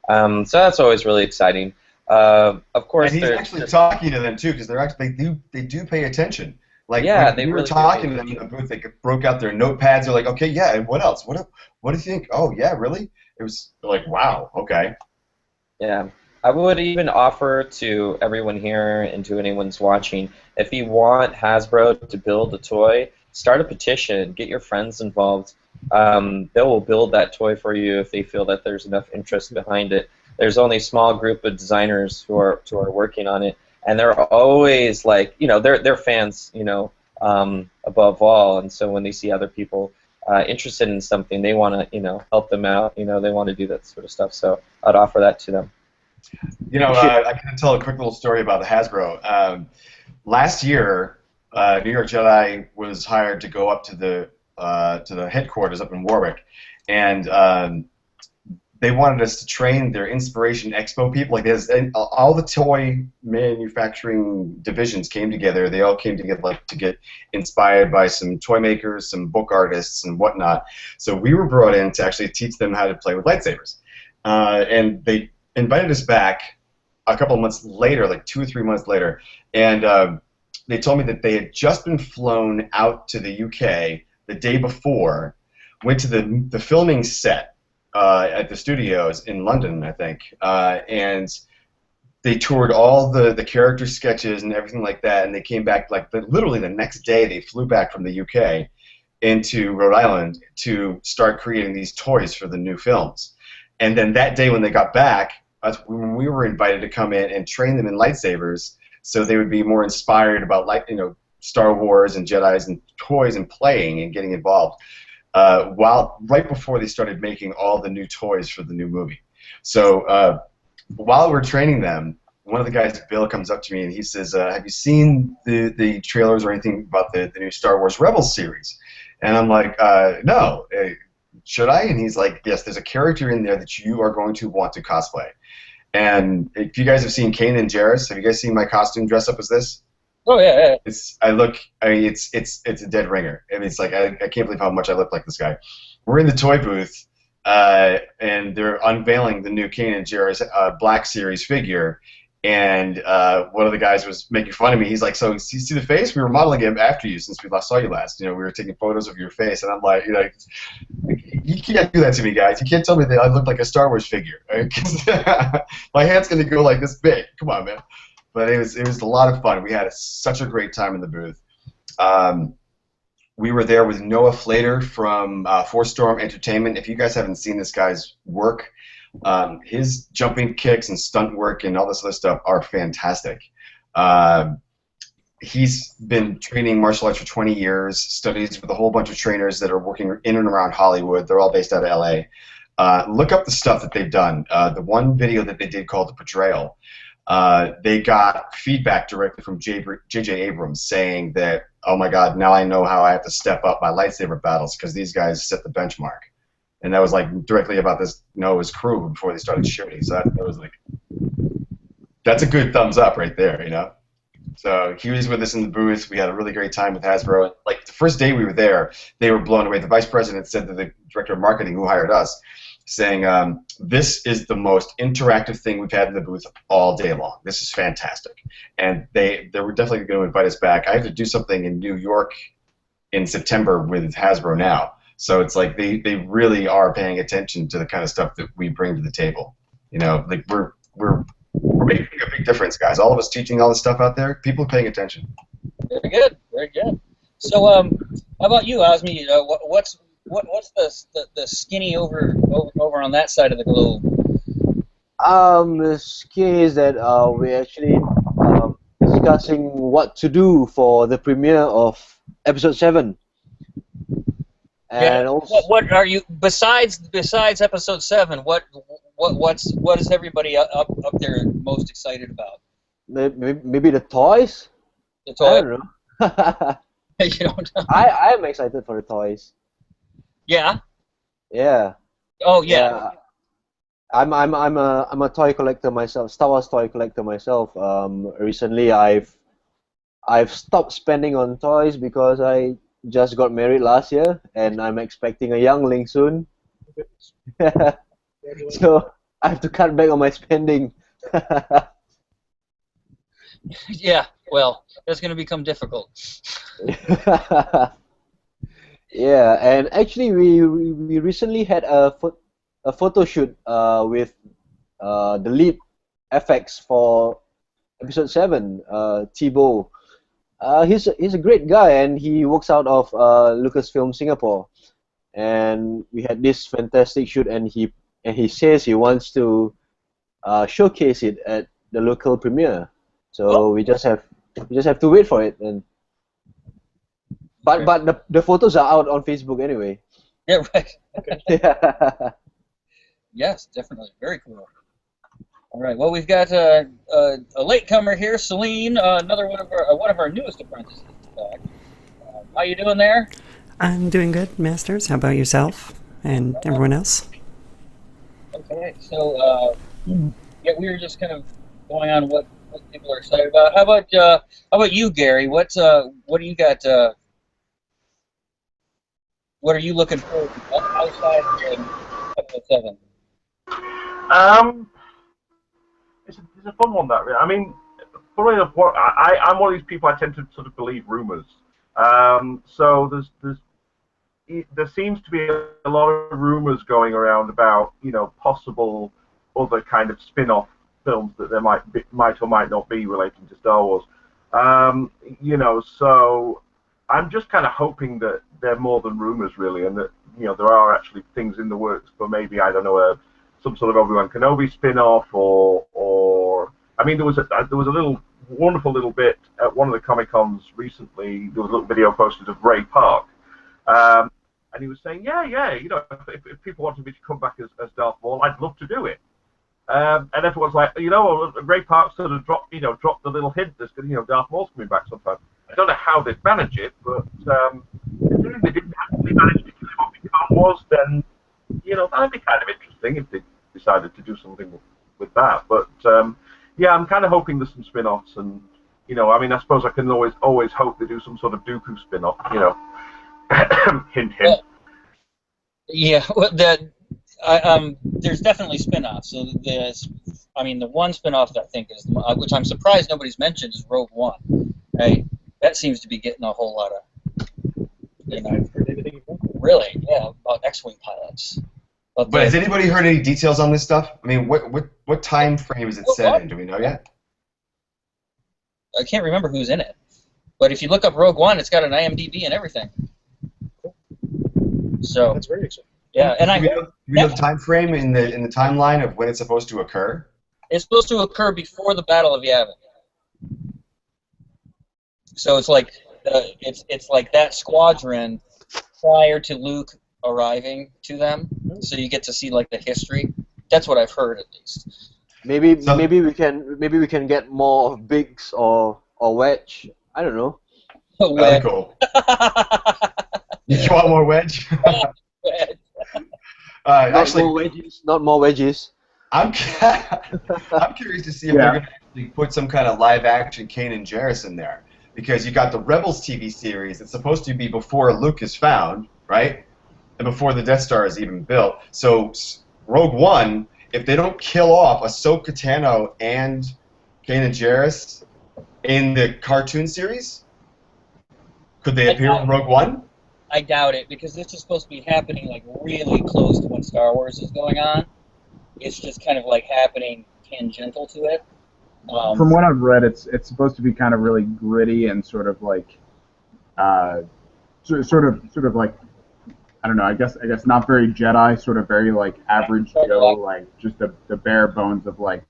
them. So that's always really exciting. Of course, and he's actually talking to them too, because they do pay attention. Like, yeah, when we were talking to them in the booth, they broke out their notepads. They're like, okay, yeah, and what else? What do you think? Oh, yeah, really? It was like, wow, okay. Yeah. I would even offer to everyone here and to anyone's watching, if you want Hasbro to build a toy, start a petition, get your friends involved. They will build that toy for you if they feel that there's enough interest behind it. There's only a small group of designers who are working on it, and they're always like, they're fans, above all, and so when they see other people interested in something, they want to, help them out. They want to do that sort of stuff. So I'd offer that to them. I can tell a quick little story about the Hasbro. Last year, New York Jedi was hired to go up to the headquarters up in Warwick, and they wanted us to train their Inspiration Expo people. Like, all the toy manufacturing divisions came together. They all came together to get inspired by some toy makers, some book artists, and whatnot. So we were brought in to actually teach them how to play with lightsabers, and they invited us back a couple of months later, like 2 or 3 months later, and they told me that they had just been flown out to the UK the day before, went to the filming set at the studios in London, I think, and they toured all the character sketches and everything like that, and they came back literally the next day. They flew back from the UK into Rhode Island to start creating these toys for the new films. And then that day when they got back, when we were invited to come in and train them in lightsabers, so they would be more inspired about Star Wars and Jedis and toys and playing and getting involved. Right before they started making all the new toys for the new movie. So while we're training them, one of the guys, Bill, comes up to me and he says, "Have you seen the trailers or anything about the new Star Wars Rebels series?" And I'm like, "No. Should I?" And he's like, "Yes, there's a character in there that you are going to want to cosplay." And if you guys have seen Kanan Jarrus, have you guys seen my costume dress up as this? Oh yeah. It's a dead ringer. I mean, it's like I can't believe how much I look like this guy. We're in the toy booth, and they're unveiling the new Kanan Jarrus Black Series figure. And one of the guys was making fun of me. He's like, "So you see the face? We were modeling him after you since we last saw you last. We were taking photos of your face." And I'm like, you can't do that to me, guys. You can't tell me that I look like a Star Wars figure. Right? 'Cause my hand's gonna go like this big. Come on, man. But it was a lot of fun. We had such a great time in the booth. We were there with Noah Flater from Force Storm Entertainment. If you guys haven't seen this guy's work, his jumping kicks and stunt work and all this other stuff are fantastic. He's been training martial arts for 20 years, studies with a whole bunch of trainers that are working in and around Hollywood. They're all based out of LA. Look up the stuff that they've done. The one video that they did called The Portrayal, they got feedback directly from J.J. Abrams saying that, "Oh my God, now I know how I have to step up my lightsaber battles because these guys set the benchmark." And that was directly about this Noah's crew before they started shooting. So that was that's a good thumbs up right there, So he was with us in the booth. We had a really great time with Hasbro. Like the first day we were there, they were blown away. The vice president said to the director of marketing who hired us, saying, "This is the most interactive thing we've had in the booth all day long. This is fantastic." And they were definitely going to invite us back. I have to do something in New York in September with Hasbro now. So it's like they really are paying attention to the kind of stuff that we bring to the table. We're making a big difference, guys. All of us teaching all this stuff out there, people are paying attention. Very good, very good. So, how about you, Osmi? What's the skinny over on that side of the globe? The skinny is that we're actually discussing what to do for the premiere of episode 7. Yeah. And also, What are you besides episode 7? What is everybody up there most excited about? maybe the toys? The I toy? don't know. You don't know? I am excited for the toys. Yeah. Yeah. Oh yeah. Yeah. I'm a toy collector myself, Star Wars toy collector myself. Recently I've stopped spending on toys because I just got married last year and I'm expecting a youngling soon. So I have to cut back on my spending. Yeah. Well, that's going to become difficult. Yeah, and actually we recently had a photo shoot with the lead FX for episode 7, Thibaut. He's a great guy and he works out of Lucasfilm Singapore. And we had this fantastic shoot and he says he wants to showcase it at the local premiere. So we just have to wait for it. And but the photos are out on Facebook anyway. Yeah. Right. Yeah. Yes, definitely. Very cool. All right. Well, we've got a latecomer here, Celine, another one of our newest apprentices. How you doing there? I'm doing good, Masters. How about yourself and everyone else? Okay. So yeah, we were just kind of going on what people are excited about. How about you, Gary? What do you got? What are you looking for outside of episode 7? It's a fun one, that. I mean, funnily enough, I'm one of these people. I tend to sort of believe rumors. So there seems to be a lot of rumors going around about possible other kind of spin-off films that there might or might not be relating to Star Wars. So I'm just kind of hoping that they're more than rumors, really, and that there are actually things in the works for maybe, I don't know, some sort of Obi-Wan Kenobi spin-off, or I mean, there was a wonderful little bit at one of the Comic-Cons recently. There was a little video posted of Ray Park, and he was saying, yeah, if people wanted me to come back as Darth Maul, I'd love to do it. And everyone's like, Ray Park sort of dropped the little hint that Darth Maul's coming back sometime. I don't know how they'd manage it, but considering they didn't actually manage to kill him off in Clone Wars, then that'd be kind of interesting if they decided to do something with that. But yeah, I'm kind of hoping there's some spin-offs, and I mean, I suppose I can always hope they do some sort of Dooku spin-off. Hint, hint. Well, yeah, well, there's definitely spin-offs. So the one spin-off that I think is, which I'm surprised nobody's mentioned, is Rogue One. Right? That seems to be getting a whole lot of, I've heard anything about that. Really, yeah, about X-wing pilots. But has anybody heard any details on this stuff? I mean, what time frame is it set in? Do we know yet? I can't remember who's in it. But if you look up Rogue One, it's got an IMDb and everything. So That's very exciting. yeah, and Do we know the time frame in the timeline of when it's supposed to occur? It's supposed to occur before the Battle of Yavin. So it's like it's like that squadron prior to Luke arriving to them. So you get to see like the history. That's what I've heard, at least. Maybe we can get more of Biggs or Wedge. I don't know. That'd be cool. You want more Wedge? Actually, more wedges, not more wedges. I'm curious to see if they're going to actually put some kind of live-action Kanan Jarrus in there, because you got the Rebels TV series. It's supposed to be before Luke is found, right, and before the Death Star is even built. So Rogue One, if they don't kill off Ahsoka Tano and Kanan Jarrus in the cartoon series, could they appear in Rogue One? I doubt it, because this is supposed to be happening like really close to when Star Wars is going on. It's just kind of like happening tangential to it. From what I've read, it's supposed to be kind of really gritty and sort of like, sort of like I don't know. I guess not very Jedi, sort of very like average Joe, like just the bare bones of like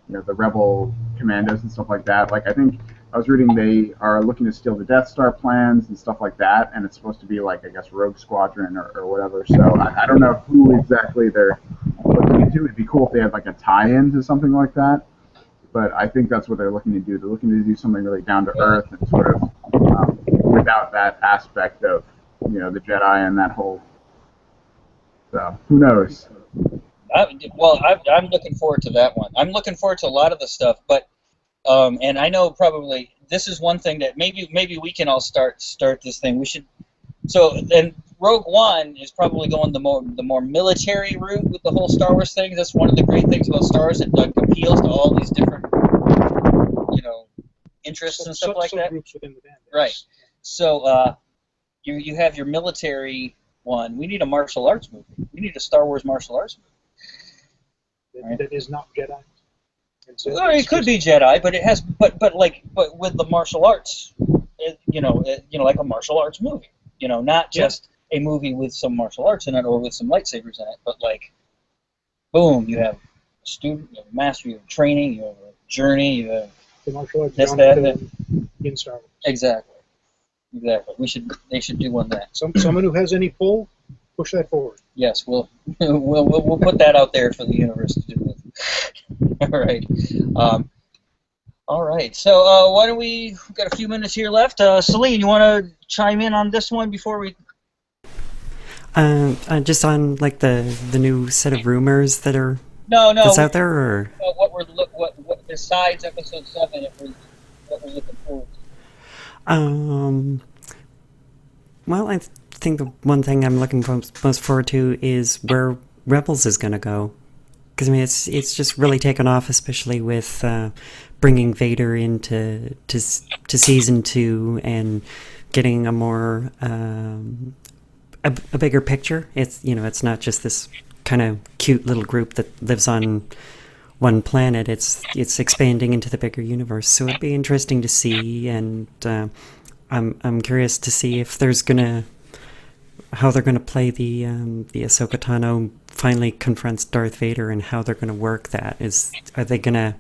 the rebel commandos and stuff like that. Like I think I was reading they are looking to steal the Death Star plans and stuff like that, and it's supposed to be like I guess Rogue Squadron or whatever. So I don't know who exactly they're looking to do. It'd be cool if they had like a tie-in to something like that. But I think that's what they're looking to do. They're looking to do something really down to earth and sort of without that aspect of the Jedi and that whole. So who knows? I'm looking forward to that one. I'm looking forward to a lot of the stuff, but and I know probably this is one thing that maybe we can all start this thing. We should. So then Rogue One is probably going the more military route with the whole Star Wars thing. That's one of the great things about Star Wars. It appeals to all these different interests and stuff like that. Groups within the band. Right. So you have your military one. We need a martial arts movie. We need a Star Wars martial arts movie. Right. That is not Jedi. So well, it could be Jedi, but it has, but with the martial arts, like a martial arts movie. Not just a movie with some martial arts in it or with some lightsabers in it, but like, boom, you have a student, you have a master, you have training, you have a journey, you have the martial arts this, that, in Star Wars. Exactly. They should do one that. Someone who has any pull, push that forward. Yes, we'll put that out there for the universe to do with. All right. So why don't we've got a few minutes here left. Celine, you want to chime in on this one before we? Just on like the new set of rumors that are that's out there, or what besides episode 7, what we're looking forward to. Well, I think the one thing I'm looking most forward to is where Rebels is going to go. Because I mean, it's just really taken off, especially with bringing Vader into season 2 and getting a more a bigger picture. It's not just this kind of cute little group that lives on one planet. It's expanding into the bigger universe. So it'd be interesting to see, and I'm curious to see if how they're gonna play the Ahsoka Tano finally confronts Darth Vader, and how they're gonna work that. Are they gonna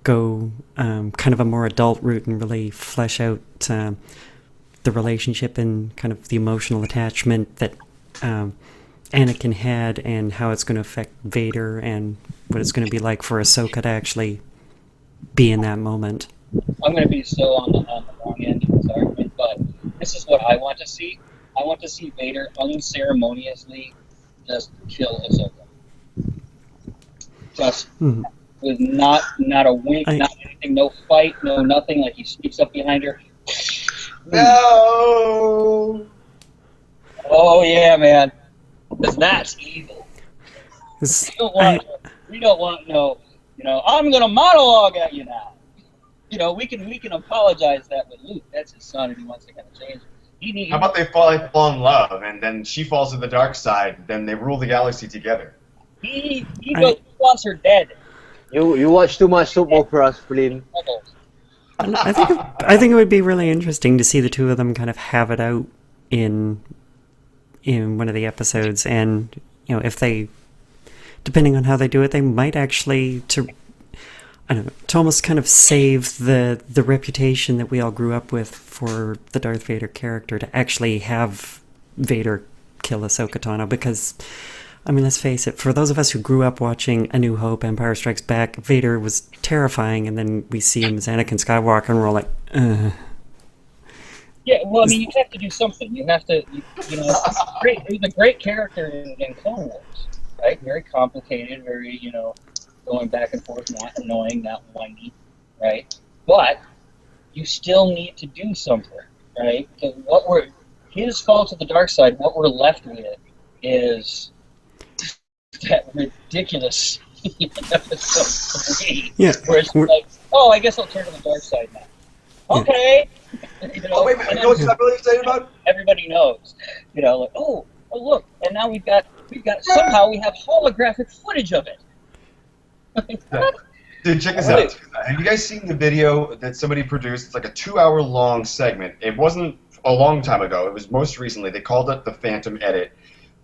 go kind of a more adult route and really flesh out the relationship and kind of the emotional attachment that Anakin had, and how it's going to affect Vader, and what it's going to be like for Ahsoka to actually be in that moment? I'm going to be so on the wrong end of this argument, but this is what I want to see. I want to see Vader unceremoniously just kill Ahsoka. Just with not a wink, not anything, no fight, no nothing. Like he sneaks up behind her. No. Oh yeah, man. Because that's evil. We don't want no. I'm gonna monologue at you now. We can apologize that with Luke. That's his son, and he wants to kind of change it. How about they fall in love, and then she falls to the dark side, then they rule the galaxy together? He wants her dead. You watch too much soap operas, Flynn. I think it would be really interesting to see the two of them kind of have it out in one of the episodes, and if they, depending on how they do it, they might actually to almost kind of save the reputation that we all grew up with for the Darth Vader character, to actually have Vader kill Ahsoka Tano. Because I mean, let's face it, for those of us who grew up watching A New Hope, Empire Strikes Back, Vader was terrifying, and then we see him as Anakin Skywalker, and we're all like, ugh. Yeah, well, I mean, you have to do something. You have to, he's a great character in Clone Wars, right? Very complicated, very, going back and forth, not annoying, not whiny, right? But you still need to do something, right? Because his fall to the dark side, what we're left with is that ridiculous episode 3, where it's like, oh, I guess I'll turn to the dark side now. Okay. Oh wait, you know what I'm really excited about? Everybody knows. Like, oh look, and now we've got somehow we have holographic footage of it. Dude, check this out. Have you guys seen the video that somebody produced? It's like a 2-hour-long segment. It wasn't a long time ago. It was most recently. They called it the Phantom Edit.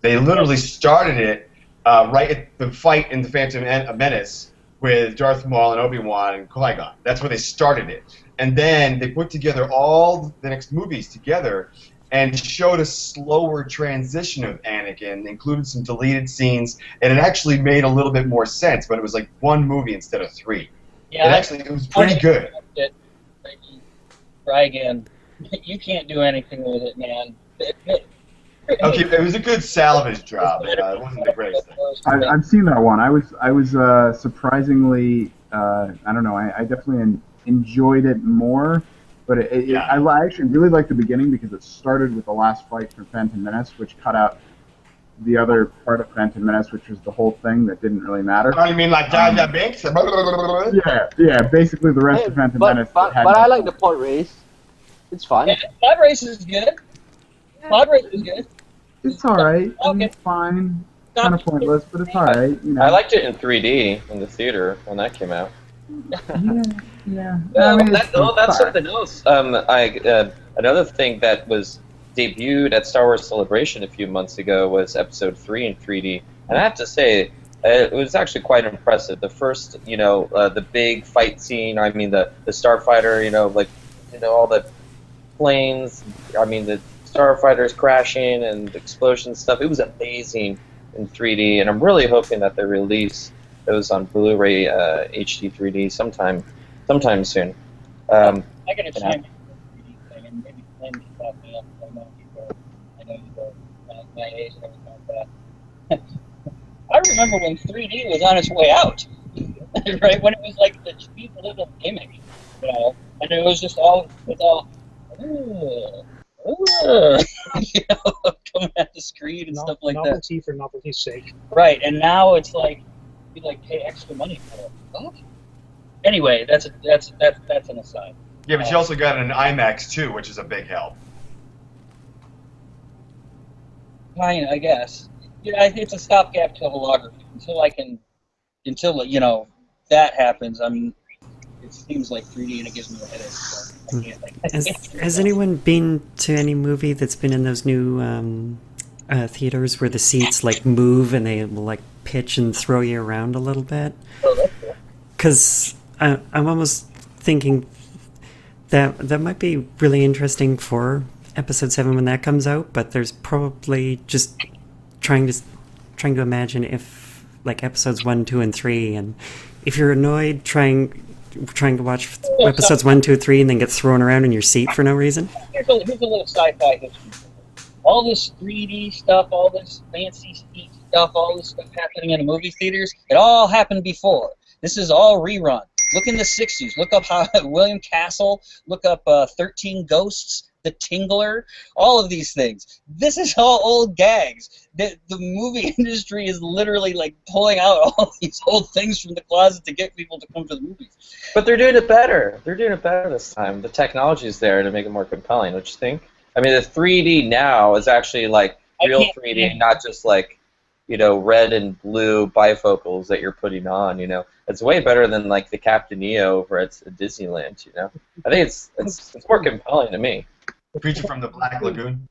They literally started it right at the fight in the Phantom Menace with Darth Maul and Obi-Wan and Qui-Gon. That's where they started it. And then they put together all the next movies together and showed a slower transition of Anakin, included some deleted scenes, and it actually made a little bit more sense, but it was like one movie instead of 3. Yeah, It was pretty good. Try again. You can't do anything with it, man. Okay, it was a good salvage job. It wasn't the greatest thing. I've seen that one. I was surprisingly I don't know. I definitely enjoyed it more, but I actually really liked the beginning because it started with the last fight from Phantom Menace, which cut out the other part of Phantom Menace, which was the whole thing that didn't really matter. Oh, you mean like Jar Jar Binks? Yeah. Basically, the rest of Phantom Menace. But I like the pod race. It's fun. Yeah, pod race is good. Pod race is good. It's alright. Okay. It's fine. Kind of pointless, but it's alright. You know. I liked it in 3D in the theater when that came out. Yeah. Well, I mean, that's something else. Another thing that was debuted at Star Wars Celebration a few months ago was Episode 3 in 3D, and I have to say, it was actually quite impressive. The first, the big fight scene. I mean, the starfighter. All the planes. I mean, the starfighters crashing and the explosion stuff. It was amazing in 3D, and I'm really hoping that they release those on Blu-ray HD 3D sometime soon. I gotta chime in for the 3D thing, and maybe Glenn can talk me up. I know you go my age and everything like that. I remember when 3D was on its way out, right? When it was like the cheap little gimmick, and it was just all coming at the screen and stuff like that. Novelty for novelty's sake. Right, and now it's like you pay extra money for it. Oh. Anyway, that's an aside. Yeah, but you also got an IMAX too, which is a big help. Fine, I guess. Yeah, it's a stopgap to holography until that happens. I mean, it seems like 3D and it gives me a headache. So I can't, has anyone been to any movie that's been in those new theaters where the seats move and they will pitch and throw you around a little bit? Oh, that's cool. Because I'm almost thinking that might be really interesting for Episode 7 when that comes out, but there's probably just trying to imagine if Episodes 1, 2, and 3, and if you're annoyed trying to watch Episodes 1, 2, 3 and then get thrown around in your seat for no reason. Here's a little sci-fi history. All this 3D stuff, all this fancy seat stuff, all this stuff happening in the movie theaters, it all happened before. This is all rerun. Look in the 60s. Look up William Castle. Look up 13 Ghosts, The Tingler, all of these things. This is all old gags. The movie industry is literally pulling out all these old things from the closet to get people to come to the movies. But they're doing it better. They're doing it better this time. The technology is there to make it more compelling, don't you think? I mean, the 3D now is actually real 3D, not just red and blue bifocals that you're putting on. It's way better than the Captain EO over at Disneyland. I think it's more compelling to me. Creature from the Black Lagoon.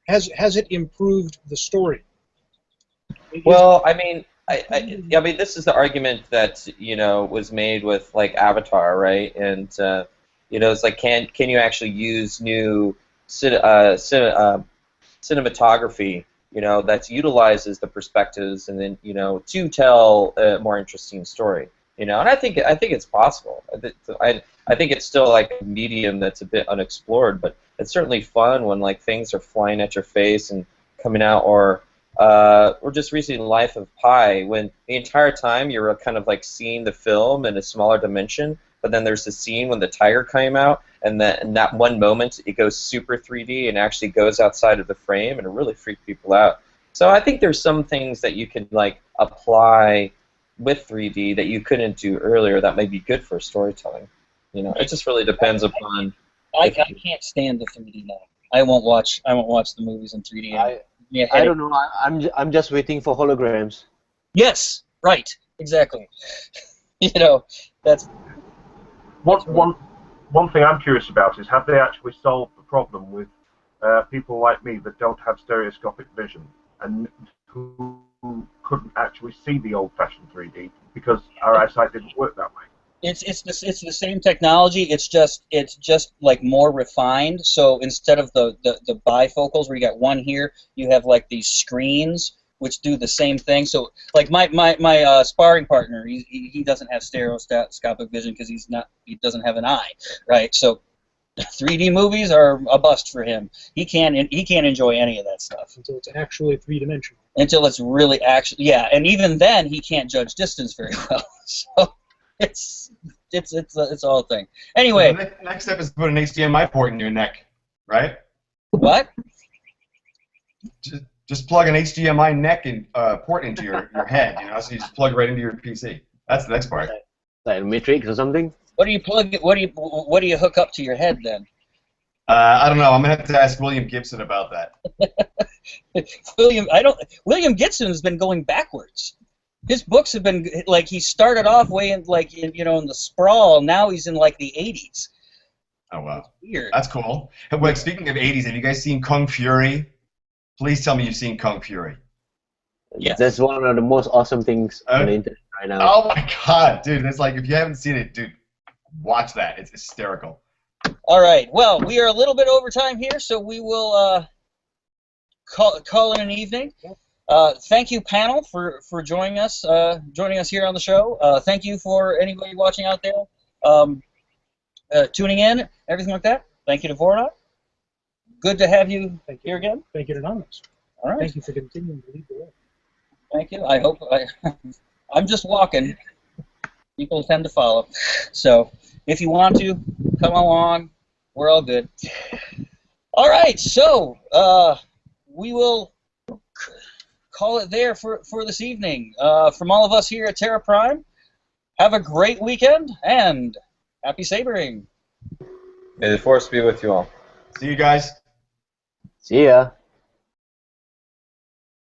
Has it improved the story? Well, I mean, I mean, this is the argument that was made with Avatar, right? And it's can you actually use new cinematography, that utilizes the perspectives and then to tell a more interesting story, and I think it's possible. I think it's still a medium that's a bit unexplored, but it's certainly fun when things are flying at your face and coming out, or just recently Life of Pi, when the entire time you're kind of seeing the film in a smaller dimension, but then there's the scene when the tiger came out, and in that one moment it goes super 3D and actually goes outside of the frame, and it really freaked people out. So I think there's some things that you can apply with 3D that you couldn't do earlier that may be good for storytelling. It just really depends upon. I can't stand the 3D now. I won't watch the movies in 3D. I don't know. I'm just waiting for holograms. Yes, right, exactly. That's One thing I'm curious about is, have they actually solved the problem with people like me that don't have stereoscopic vision and who couldn't actually see the old-fashioned 3D because our eyesight didn't work that way. It's the same technology. It's just like more refined. So instead of the bifocals where you got one here, you have like these screens which do the same thing. So like my sparring partner, he doesn't have stereoscopic vision because he doesn't have an eye, right? So 3D movies are a bust for him. He can't enjoy any of that stuff until it's actually three-dimensional. Until it's really actually, yeah, and even then he can't judge distance very well. So it's all a thing. Anyway, the next step is to put an HDMI port in your neck, right? What? Just plug an HDMI neck and port into your head, you know, so you just plug right into your PC. That's the next part. Like a Matrix or something. What do you plug? What do you hook up to your head then? I don't know. I'm gonna have to ask William Gibson about that. William Gibson has been going backwards. His books have been like he started off way in in the sprawl. Now he's in like the 80s. Oh wow, it's weird. That's cool. Wait, speaking of 80s, have you guys seen Kung Fury? Please tell me you've seen Kung Fury. Yes. That's one of the most awesome things on the internet right now. Oh my god, dude! It's like if you haven't seen it, dude, watch that. It's hysterical. All right. Well, we are a little bit over time here, so we will call it an evening. Thank you, panel, for joining us here on the show. Thank you for anybody watching out there, tuning in, everything like that. Thank you to Vornot. Good to have you here again. Thank you to Anonymous. All right. Thank you for continuing to lead the way. Thank you. I hope I'm just walking. People tend to follow. So if you want to, come along. We're all good. All right. So we will call it there for this evening. From all of us here at Terra Prime, have a great weekend and happy sabering. May the force be with you all. See you guys. See ya.